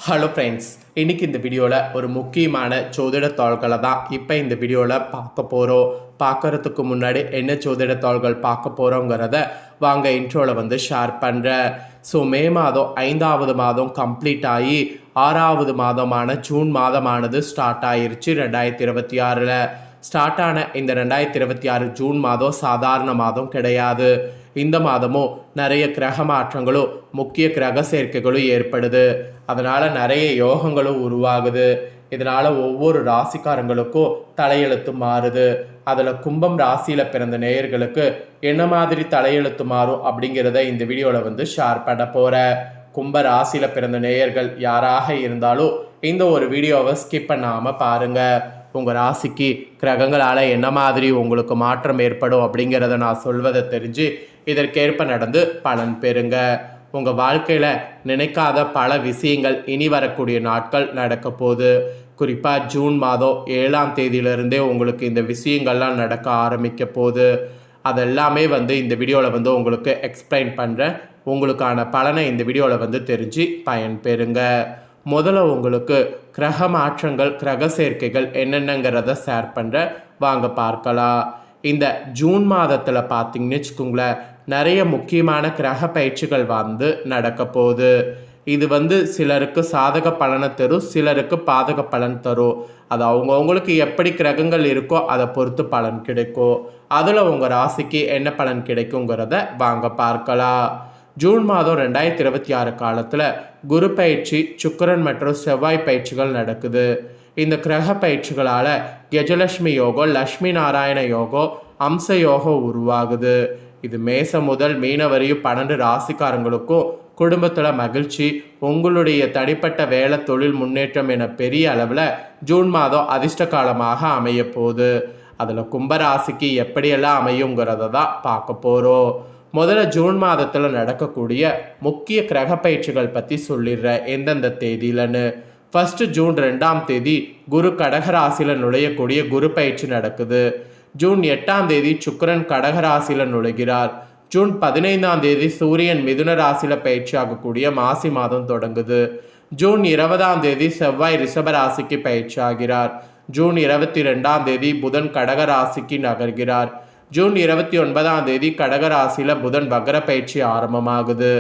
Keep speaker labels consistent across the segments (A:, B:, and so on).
A: Hello friends, இன்றைக்கி இந்த வீடியோவில் ஒரு முக்கியமான ஜோதிட தாள்களை தான் இப்போ இந்த வீடியோவில் பார்க்க போகிறோம். பார்க்குறதுக்கு முன்னாடி என்ன ஜோதிட தாள்கள் பார்க்க போகிறோங்கிறத வாங்க இன்ட்ரோவில் ஷேர் பண்ணுறேன். ஸோ மே மாதம் 5வது மாதம் கம்ப்ளீட் ஆகி 6வது மாதமான ஜூன் மாதமானது ஸ்டார்ட் ஆயிருச்சு. 2026 ஸ்டார்ட் ஆன இந்த 2026 ஜூன் மாதம் சாதாரண மாதம் கிடையாது. இந்த மாதமும் நிறைய கிரக மாற்றங்களும் முக்கிய கிரக சேர்க்கைகளும் ஏற்படுது. அதனால் நிறைய யோகங்களும் உருவாகுது. இதனால் ஒவ்வொரு ராசிக்காரங்களுக்கும் தலையெழுத்து மாறுது. அதில் கும்பம் ராசியில் பிறந்த நேயர்களுக்கு என்ன மாதிரி தலையெழுத்து மாறும் அப்படிங்கிறத இந்த வீடியோவில் ஷேர் பண்ண போகிறேன். கும்ப ராசியில் பிறந்த நேயர்கள் யாராக இருந்தாலும் இந்த ஒரு வீடியோவை ஸ்கிப் பண்ணாமல் பாருங்கள். உங்கள் ராசிக்கு கிரகங்களால் என்ன மாதிரி உங்களுக்கு மாற்றம் ஏற்படும் அப்படிங்கிறத நான் சொல்வதை தெரிஞ்சு இதற்கேற்ப நடந்து பலன் பெறுங்க. உங்கள் வாழ்க்கையில் நினைக்காத பல விஷயங்கள் இனி வரக்கூடிய நாட்கள் நடக்க போகுது. குறிப்பாக ஜூன் மாதம் 7ஆம் தேதியிலிருந்தே உங்களுக்கு இந்த விஷயங்கள்லாம் நடக்க ஆரம்பிக்க போகுது. அதெல்லாமே இந்த வீடியோவில் உங்களுக்கு எக்ஸ்பிளைன் பண்ணுறேன். உங்களுக்கான பலனை இந்த வீடியோவில் தெரிஞ்சு பயன் பெறுங்க. முதல்ல உங்களுக்கு கிரக மாற்றங்கள் கிரக சேர்க்கைகள் என்னென்னங்கிறத ஷேர் பண்ணுறேன், வாங்க பார்க்கலாம். இந்த ஜூன் மாதத்தில் பார்த்தீங்கன்னு வச்சுக்கோங்களேன், நிறைய முக்கியமான கிரக பயிற்சிகள் நடக்க போகுது. இது சிலருக்கு சாதக பலனை தரும், சிலருக்கு பாதக பலன் தரும். அது அவங்கவுங்களுக்கு எப்படி கிரகங்கள் இருக்கோ அதை பொறுத்து பலன் கிடைக்கும். அதில் உங்கள் ராசிக்கு என்ன பலன் கிடைக்குங்கிறத வாங்க பார்க்கலாம். ஜூன் மாதம் 2026 காலத்தில் குரு பயிற்சி, சுக்கிரன் மற்றும் செவ்வாய் பயிற்சிகள் நடக்குது. இந்த கிரக பயிற்சிகளால் கஜலட்சுமி யோகம், லக்ஷ்மி நாராயண யோகம், அம்ச யோகம் உருவாகுது. இது மேசம் முதல் மீன வரையும் 12 ராசிக்காரங்களுக்கும் குடும்பத்தில் மகிழ்ச்சி, உங்களுடைய தனிப்பட்ட வேலை தொழில் முன்னேற்றம் என பெரிய அளவில் ஜூன் மாதம் அதிர்ஷ்ட காலமாக அமைய போகுது. அதில் கும்பராசிக்கு எப்படியெல்லாம் அமையுங்கிறத தான் பார்க்க போகிறோம். முதல்ல ஜூன் மாதத்தில் நடக்கக்கூடிய முக்கிய கிரக பயிற்சிகள் பற்றி சொல்லிடுறேன் எந்தெந்த தேதியிலன்னு. ஃபஸ்ட்டு ஜூன் 2ஆம் தேதி குரு கடகராசியில் நுழையக்கூடிய குரு பயிற்சி நடக்குது. ஜூன் 8ஆம் தேதி சுக்கிரன் கடகராசியில் நுழைகிறார். ஜூன் 15ஆம் தேதி சூரியன் மிதுன ராசியில் பயிற்சி ஆகக்கூடிய மாசி மாதம் தொடங்குது. ஜூன் 20ஆம் தேதி செவ்வாய் ரிஷப ராசிக்கு பயிற்சி ஆகிறார். ஜூன் 22ஆம் தேதி புதன் கடகராசிக்கு நகர்கிறார். ஜூன் 29ஆம் தேதி கடகராசியில் புதன் வக்ர பயிற்சி ஆரம்பமாகுது.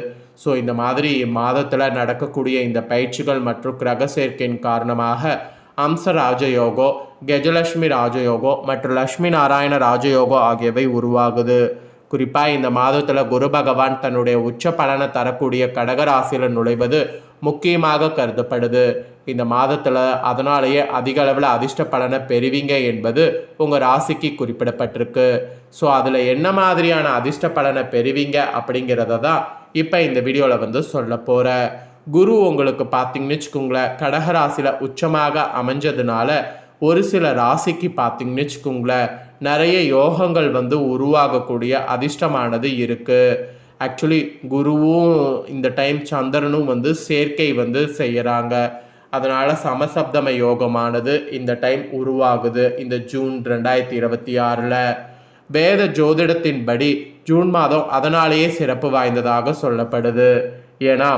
A: ஸோ இந்த மாதிரி மாதத்தில் நடக்கக்கூடிய இந்த பயிற்சிகள் மற்றும் கிரக சேர்க்கையின் காரணமாக அம்ச ராஜயோகோ, கஜலட்சுமி ராஜயோகோ மற்றும் லக்ஷ்மி நாராயண ராஜயோகோ ஆகியவை உருவாகுது. குறிப்பாக இந்த மாதத்தில் குரு பகவான் தன்னுடைய உச்ச பலனை தரக்கூடிய கடகராசியில் நுழைவது முக்கியமாக கருதப்படுது. இந்த மாதத்தில் அதனாலேயே அதிக அளவில் அதிர்ஷ்ட பலனை பெறுவீங்க என்பது உங்கள் ராசிக்கு குறிப்பிடப்பட்டிருக்கு. ஸோ அதில் என்ன மாதிரியான அதிர்ஷ்ட பலனை பெறுவீங்க அப்படிங்கிறத தான் இப்போ இந்த வீடியோவில் சொல்ல போகிறேன். குரு உங்களுக்கு பார்த்தீங்கன்னு வச்சுக்கோங்களேன், கடகராசியில் உச்சமாக அமைஞ்சதுனால ஒரு சில ராசிக்கு பார்த்தீங்கன்னு வச்சுக்கோங்களேன், நிறைய யோகங்கள் உருவாகக்கூடிய அதிர்ஷ்டமானது இருக்குது. ஆக்சுவலி குருவும் இந்த டைம் சந்திரனும் சேர்க்கை செய்கிறாங்க. அதனால் சமசப்தம யோகமானது இந்த டைம் உருவாகுது. இந்த ஜூன் 2026 வேத ஜோதிடத்தின்படி ஜூன் மாதம் அதனாலேயே சிறப்பு வாய்ந்ததாக சொல்லப்படுது. ஏன்னா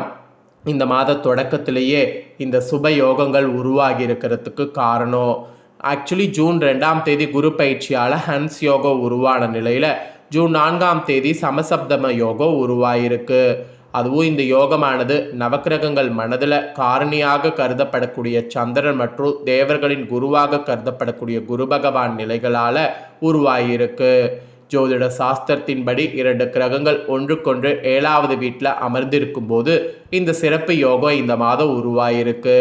A: இந்த மாத தொடக்கத்திலேயே இந்த சுப யோகங்கள் உருவாகி இருக்கிறதுக்கு காரணம் ஆக்சுவலி ஜூன் 2ஆம் தேதி குரு பயிற்சியால் ஹன்ஸ் யோகம் உருவான நிலையில் ஜூன் 4ஆம் தேதி சமசப்தம யோகம் உருவாயிருக்கு. அதுவும் இந்த யோகமானது நவக்கிரகங்கள் மனதில் காரணியாக கருதப்படக்கூடிய சந்திரன் மற்றும் தேவர்களின் குருவாக கருதப்படக்கூடிய குரு பகவான் நிலைகளால் உருவாயிருக்கு. ஜோதிட சாஸ்திரத்தின்படி 2 கிரகங்கள் ஒன்றுக்கொன்று 7வது வீட்டில் அமர்ந்திருக்கும் போது இந்த சிறப்பு யோகம் இந்த மாதம் உருவாயிருக்கு.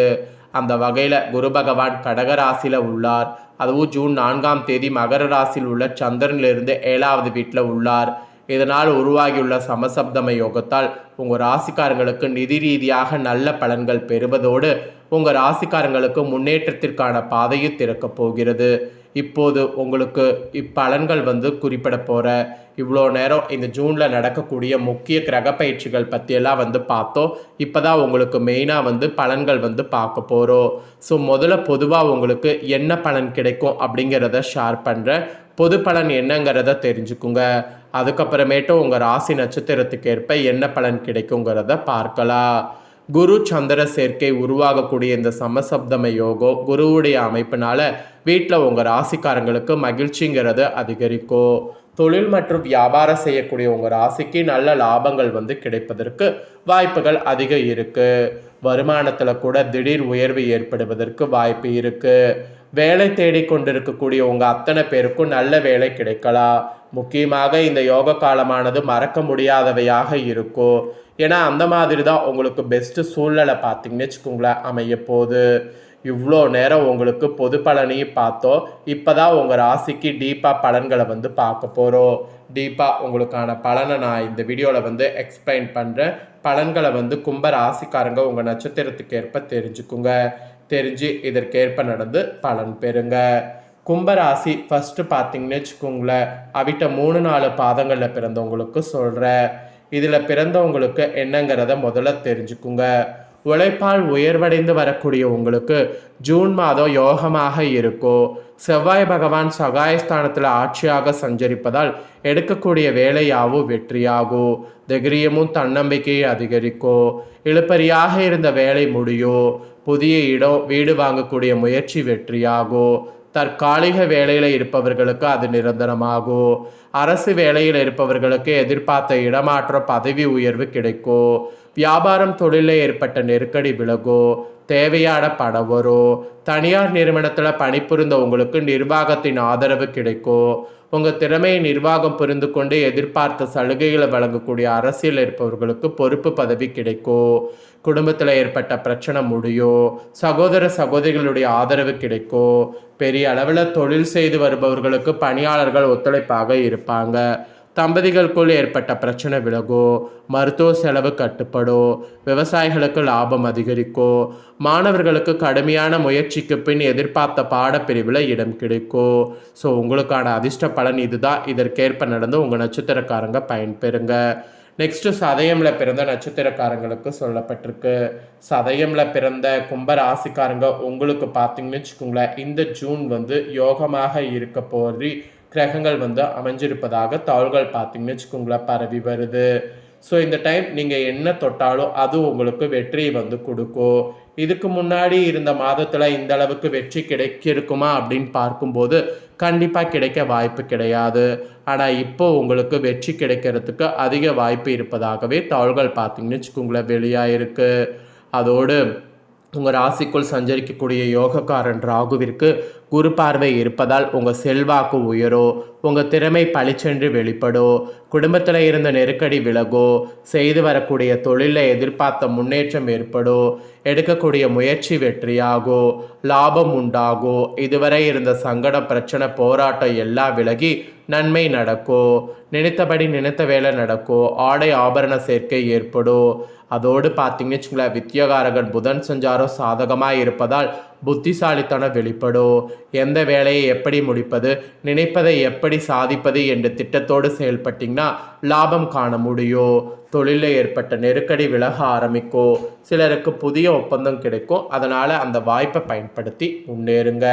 A: அந்த வகையில் குரு பகவான் கடகராசியில் உள்ளார். அதுவும் ஜூன் 4ஆம் தேதி மகர ராசியில் உள்ள சந்திரனிலிருந்து 7வது வீட்டில் உள்ளார். இதனால் உருவாகியுள்ள சமசப்தம யோகத்தால் உங்கள் ராசிக்காரங்களுக்கு நிதி ரீதியாக நல்ல பலன்கள் பெறுவதோடு உங்கள் ராசிக்காரங்களுக்கு முன்னேற்றத்திற்கான பாதையும் திறக்கப் போகிறது. இப்போது உங்களுக்கு இப்பலன்கள் குறிப்பிட போகிற இவ்வளோ நேரம் இந்த ஜூனில் நடக்கக்கூடிய முக்கிய கிரக பயிற்சிகள் பற்றியெல்லாம் பார்த்தோம். இப்போ தான் உங்களுக்கு மெயினாக பலன்கள் பார்க்க போகிறோம். ஸோ முதல்ல பொதுவாக உங்களுக்கு என்ன பலன் கிடைக்கும் அப்படிங்கிறத ஷேர் பண்ணுறேன். பொது பலன் என்னங்கிறத தெரிஞ்சுக்குங்க. அதுக்கப்புறமேட்டு உங்கள் ராசி நட்சத்திரத்துக்கு ஏற்ப என்ன பலன் கிடைக்குங்கிறத பார்க்கலாம். குரு சந்திர சேர்க்கை உருவாகக்கூடிய இந்த சமசப்தம யோகம் குருவுடைய அமைப்பினால வீட்டில் உங்கள் ராசிக்காரங்களுக்கு மகிழ்ச்சிங்கிறது அதிகரிக்கும். தொழில் மற்றும் வியாபாரம் செய்யக்கூடிய உங்கள் ராசிக்கு நல்ல லாபங்கள் கிடைப்பதற்கு வாய்ப்புகள் அதிகம் இருக்குது. வருமானத்தில் கூட திடீர் உயர்வு ஏற்படுவதற்கு வாய்ப்பு இருக்குது. வேலை தேடிக்கொண்டிருக்கக்கூடிய உங்கள் அத்தனை பேருக்கும் நல்ல வேலை கிடைக்கலாம். முக்கியமாக இந்த யோக காலமானது மறக்க முடியாதவையாக இருக்கும். ஏன்னா அந்த மாதிரி தான் உங்களுக்கு பெஸ்ட்டு சூழ்நிலை பார்த்தீங்கன்னு வச்சுக்கோங்களேன் அமைய போகுது. இவ்வளோ நேரம் உங்களுக்கு பொது பலனையும் பார்த்தோம். இப்போ தான் உங்கள் ராசிக்கு டீப்பாக பலன்களை பார்க்க போகிறோம். டீப்பாக உங்களுக்கான பலனை நான் இந்த வீடியோவில் எக்ஸ்பிளைன் பண்ணுறேன். பலன்களை கும்ப ராசிக்காரங்க உங்கள் நட்சத்திரத்துக்கு ஏற்ப தெரிஞ்சுக்குங்க. தெரிஞ்சு இதற்கேற்ப நடந்து பலன் பெறுங்க. கும்பராசி ஃபஸ்ட்டு பார்த்தீங்கன்னு வச்சுக்கோங்களேன், அவிட்ட 3-4 பாதங்களில் பிறந்தவங்களுக்கு சொல்கிறேன். இதில் பிறந்தவங்களுக்கு என்னங்கிறத முதல்ல தெரிஞ்சுக்குங்க. உழைப்பால் உயர்வடைந்து வரக்கூடிய உங்களுக்கு ஜூன் மாதம் யோகமாக இருக்கும். செவ்வாய் பகவான் சகாயஸ்தானத்தில் ஆட்சியாக சஞ்சரிப்பதால் எடுக்கக்கூடிய வேலையாவும் வெற்றியாகும். தைரியமும் தன்னம்பிக்கையை அதிகரிக்கும். இழுப்பறியாக இருந்த வேலை முடியும். புதிய இடம் வீடு வாங்கக்கூடிய முயற்சி வெற்றியாகும். தற்காலிக வேலையில் இருப்பவர்களுக்கு அது நிரந்தரமாகும். அரசு வேலையில் இருப்பவர்களுக்கு எதிர்பார்த்த இடமாற்ற பதவி உயர்வு கிடைக்கும். வியாபாரம் தொழிலில் ஏற்பட்ட நெருக்கடி விலகும். தேவையான பணம் வரும். தனியார் நிறுவனத்தில் பணிபுரிந்த உங்களுக்கு நிர்வாகத்தின் ஆதரவு கிடைக்கும். உங்கள் திறமையை நிர்வாகம் புரிந்து கொண்டு எதிர்பார்த்த சலுகைகளை வழங்கக்கூடிய அரசியல் இருப்பவர்களுக்கு பொறுப்பு பதவி கிடைக்கும். குடும்பத்தில் ஏற்பட்ட பிரச்சனை முடியும். சகோதர சகோதரிகளுடைய ஆதரவு கிடைக்கும். பெரிய அளவில் தொழில் செய்து வருபவர்களுக்கு பணியாளர்கள் ஒத்துழைப்பாக இருப்பாங்க. தம்பதிகளுக்குள் ஏற்பட்ட பிரச்சனை விலகும். மருத்துவ செலவு கட்டுப்படும். விவசாயிகளுக்கு லாபம் அதிகரிக்கும். மாணவர்களுக்கு கடுமையான முயற்சிக்கு பின் எதிர்பார்த்த பாடப்பிரிவில் இடம் கிடைக்கும். ஸோ உங்களுக்கான அதிர்ஷ்ட பலன் இதுதான். இதற்கேற்ப நடந்து உங்கள் நட்சத்திரக்காரங்க பயன்பெறுங்க. நெக்ஸ்ட்டு சதயமில் பிறந்த நட்சத்திரக்காரங்களுக்கு சொல்லப்பட்டிருக்கு. சதயமில் பிறந்த கும்ப ராசிக்காரங்க உங்களுக்கு பார்த்தீங்கன்னு வச்சுக்கோங்களேன், இந்த ஜூன் யோகமாக இருக்க போது கிரகங்கள் அமைஞ்சிருப்பதாக தாள்கள் பார்த்தீங்கன்னு வச்சுக்கோங்களேன் பரவி வருது. ஸோ இந்த டைம் நீங்கள் என்ன தொட்டாலும் அது உங்களுக்கு வெற்றியை கொடுக்கும். இதுக்கு முன்னாடி இருந்த மாதத்தில் இந்த அளவுக்கு வெற்றி கிடைக்கிருக்குமா அப்படின்னு பார்க்கும்போது கண்டிப்பாக கிடைக்க வாய்ப்பு கிடையாது. ஆனால் இப்போ உங்களுக்கு வெற்றி கிடைக்கிறதுக்கு அதிக வாய்ப்பு இருப்பதாகவே தாள்கள் பார்த்தீங்கன்னு வச்சுக்கோங்களேன் வெளியாயிருக்கு. அதோடு உங்கள் ராசிக்குள் சஞ்சரிக்கக்கூடிய யோகக்காரன் ராகுவிற்கு குரு பார்வை இருப்பதால் உங்கள் செல்வாக்கு உயரும். உங்கள் திறமை பளிச்சென்று வெளிப்படும். குடும்பத்தில் இருந்த நெருக்கடி விலகும். செய்து வரக்கூடிய தொழிலில் எதிர்பார்த்த முன்னேற்றம் ஏற்படும். எடுக்கக்கூடிய முயற்சி வெற்றியாகும். லாபம் உண்டாகும். இதுவரை இருந்த சங்கடம் பிரச்சனை போராட்டம் எல்லாம் விலகி நன்மை நடக்கும். நினைத்தபடி நினைத்த வேலை நடக்கும். ஆடை ஆபரண சேர்க்கை ஏற்படும். அதோடு பார்த்தீங்கன்னு வச்சுங்களேன், வித்தியகாரகன் புதன் சஞ்சாரம் சாதகமாக இருப்பதால் புத்திசாலித்தனம் வெளிப்படும். எந்த வேலையை எப்படி முடிப்பது, நினைப்பதை எப்படி சாதிப்பது என்ற திட்டத்தோடு செயல்பட்டிங்கன்னா லாபம் காண முடியும். தொழிலில் ஏற்பட்ட நெருக்கடி விலக ஆரம்பிக்கும். சிலருக்கு புதிய ஒப்பந்தம் கிடைக்கும். அதனால் அந்த வாய்ப்பை பயன்படுத்தி முன்னேறுங்க.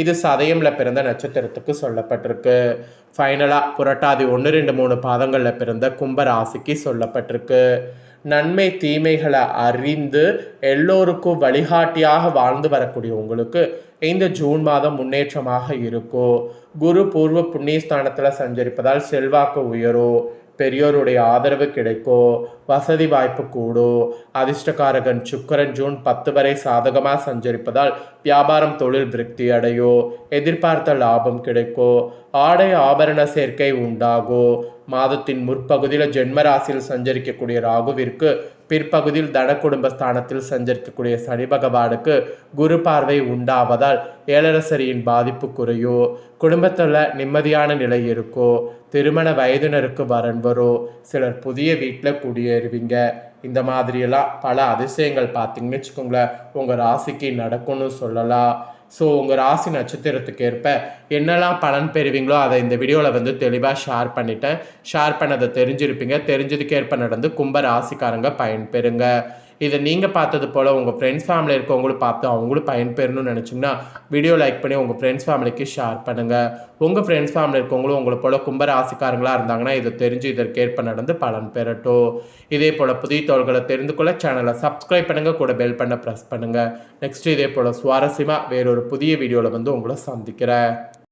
A: இது சதயமில் பிறந்த நட்சத்திரத்துக்கு சொல்லப்பட்டிருக்கு. ஃபைனலாக புரட்டாதி 1, 2, 3 பாதங்களில் பிறந்த கும்ப ராசிக்கு சொல்லப்பட்டிருக்கு. நன்மை தீமைகளை அறிந்து எல்லோருக்கும் வழிகாட்டியாக வாழ்ந்து வரக்கூடிய உங்களுக்கு இந்த ஜூன் மாதம் முன்னேற்றமாக இருக்கும். குரு பூர்வ புண்ணியஸ்தானத்தில் சஞ்சரிப்பதால் செல்வாக்கு உயரும். பெரியோருடைய ஆதரவு கிடைக்கும். வசதி வாய்ப்பு கூடும். அதிர்ஷ்டகாரகன் சுக்கிரன் ஜூன் 10 வரை சாதகமாக சஞ்சரிப்பதால் வியாபாரம் தொழில் விருத்தி அடையும். எதிர்பார்த்த லாபம் கிடைக்கும். ஆடை ஆபரண சேர்க்கை உண்டாகும். மாதத்தின் முற்பகுதியில் ஜென்மராசியில் சஞ்சரிக்கக்கூடிய ராகுவிற்கு பிற்பகுதியில் தன குடும்பஸ்தானத்தில் சஞ்சரிக்கக்கூடிய சனி பகவானுக்கு குரு பார்வை உண்டாவதால் ஏழரசரியின் பாதிப்பு குறையும். குடும்பத்தில் நிம்மதியான நிலை இருக்கும். திருமண வயதினருக்கு வரன் வரும். சிலர் புதிய வீட்டில் குடியேறுவீங்க. இந்த மாதிரியெல்லாம் பல அதிசயங்கள் பார்த்தீங்கன்னு வச்சுக்கோங்களேன் உங்கள் ராசிக்கு நடக்கும்னு சொல்லலாம். ஸோ உங்கள் ராசி நட்சத்திரத்துக்கு ஏற்ப என்னெல்லாம் பலன் பெறுவீங்களோ அதை இந்த வீடியோவில் தெளிவாக ஷேர் பண்ணிட்டேன். ஷேர் பண்ணதை தெரிஞ்சிருப்பீங்க. தெரிஞ்சதுக்கு ஏற்ப நடந்து கும்ப ராசிக்காரங்க பயன்பெறுங்க. இதை நீங்கள் பார்த்தது போல் உங்கள் ஃப்ரெண்ட்ஸ் ஃபேமிலி இருக்கவங்களும் பார்த்து அவங்களும் பயன்பெறணும்னு நினச்சிங்கன்னா வீடியோ லைக் பண்ணி உங்கள் ஃப்ரெண்ட்ஸ் ஃபேமிலிக்கு ஷேர் பண்ணுங்கள். உங்கள் ஃப்ரெண்ட்ஸ் ஃபேமிலி இருக்கவங்களும் உங்களை போல் கும்பராசிக்காரங்களாக இருந்தாங்கன்னா இதை தெரிஞ்சு இதற்கேற்ப நடந்து பலன் பெறட்டும். இதே போல் புதிய தகவல்களை தெரிந்து கொள்ள சேனலை சப்ஸ்கிரைப் பண்ணுங்கள், கூட பெல் பண்ண ப்ரெஸ் பண்ணுங்கள். நெக்ஸ்ட் இதே போல் சுவாரஸ்யமாக வேறொரு புதிய வீடியோவில் வந்து உங்களை சந்திக்கிறேன்.